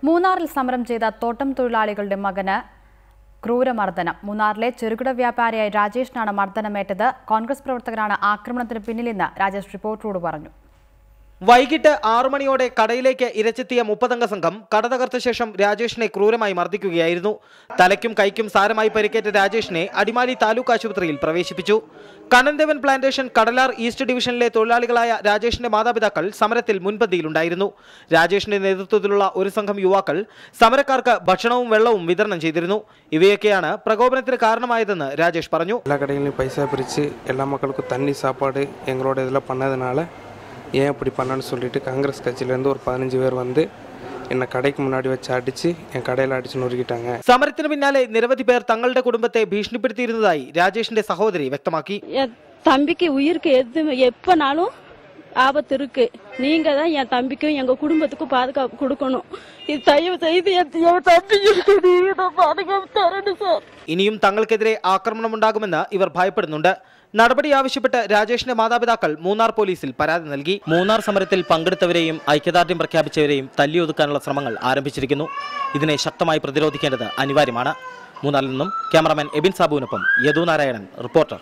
മൂന്നാറിൽ സമരം ചെയ്ത തോട്ടം തൊഴിലാളികളുടെ മകന് ക്രൂരമർദ്ദനം. മൂന്നാറിലെ ചെറുകിട വ്യാപാരിയായ രാജേഷിനാണ് മർദ്ദനമേറ്റത്. കോൺഗ്രസ് പ്രവർത്തകരാണ് ആക്രമണത്തിന് പിന്നിലെന്ന് രാജേഷ് റിപ്പോർട്ടറോട് പറഞ്ഞു. വൈകിട്ട് 6 മണിയോടെ കടയിലേക്ക് ഇരച്ചെത്തിയ 30-അംഗ സംഘം കട തകർത്ത ശേഷം രാജേഷിനെ ക്രൂരമായി മർദ്ദിക്കുകയായിരുന്നു. തലയ്ക്കും കൈക്കും സാരമായി പരിക്കേറ്റ രാജേഷിനെ അടിമാലി താലൂക്ക് ആശുപത്രിയിൽ പ്രവേശിപ്പിച്ചു. കനന്തേവൻ പ്ലാന്റേഷൻ കടലാർ ഈസ്റ്റ് ഡിവിഷനിലെ തൊഴിലാളികളായ രാജേഷിന്റെ മാതാപിതാക്കൾ സമരത്തിൽ മുൻപന്തിയിലുണ്ടായിരുന്നു. രാജേഷിന്റെ നേതൃത്വത്തിലുള്ള ഒരു സംഘം യുവാക്കൾ സമരക്കാർക്ക് ഭക്ഷണവും വെള്ളവും വിതരണം ചെയ്തിരുന്നു. ഇവയൊക്കെയാണ് പ്രകോപനത്തിന് കാരണമായതെന്ന് രാജേഷ് പറഞ്ഞു. എല്ലാ കടയിലും പൈസ പിരിച്ച് എല്ലാ മക്കൾക്കും തണ്ണി സാപ്പാട് എങ്ങളോട് ഇതെല്ലാം பண்ணதுனால ஏன் இப்படி பண்ணான்னு சொல்லிட்டு காங்கிரஸ் கட்சியிலேருந்து ஒரு 15 பேர் வந்து என்னை கடைக்கு முன்னாடி வச்சு அடிச்சு என் கடையில் அடிச்சு நொறுக்கிட்டாங்க. സമരത്തിന് പിന്നാലെ നിരവധി പേർ തങ്ങളുടെ കുടുംബത്തെ ഭീഷണിപ്പെടുത്തിയിരുന്നതായി രാജേഷിന്റെ സഹോദരി വ്യക്തമാക്കി. தம்பிக்கு உயிருக்கு எப்பனாலும் ஆபத்து இருக்கு. நீங்க தான் என் தம்பிக்கும் எங்க குடும்பத்துக்கும் பாதுகாப்பு கொடுக்கணும். இது தயவு செய்து என் தம்பிக்கு பாதுகாப்பு தரணும் சார். ഇനിയും തങ്ങൾക്കെതിരെ ആക്രമണമുണ്ടാകുമെന്ന് ഇവർ ഭയപ്പെടുന്നുണ്ട്. നടപടി ആവശ്യപ്പെട്ട് രാജേഷിന്റെ മാതാപിതാക്കൾ മൂന്നാർ പോലീസിൽ പരാതി നൽകി. മൂന്നാർ സമരത്തിൽ പങ്കെടുത്തവരെയും ഐക്യദാർഢ്യം പ്രഖ്യാപിച്ചവരെയും തല്ലിയൊതുക്കാനുള്ള ശ്രമങ്ങൾ ആരംഭിച്ചിരിക്കുന്നു. ഇതിനെ ശക്തമായി പ്രതിരോധിക്കേണ്ടത് അനിവാര്യമാണ്. മൂന്നാറിൽ നിന്നും ക്യാമറാമാൻ എബിൻ സാബുവിനൊപ്പം യദു നാരായണൻ, റിപ്പോർട്ടർ.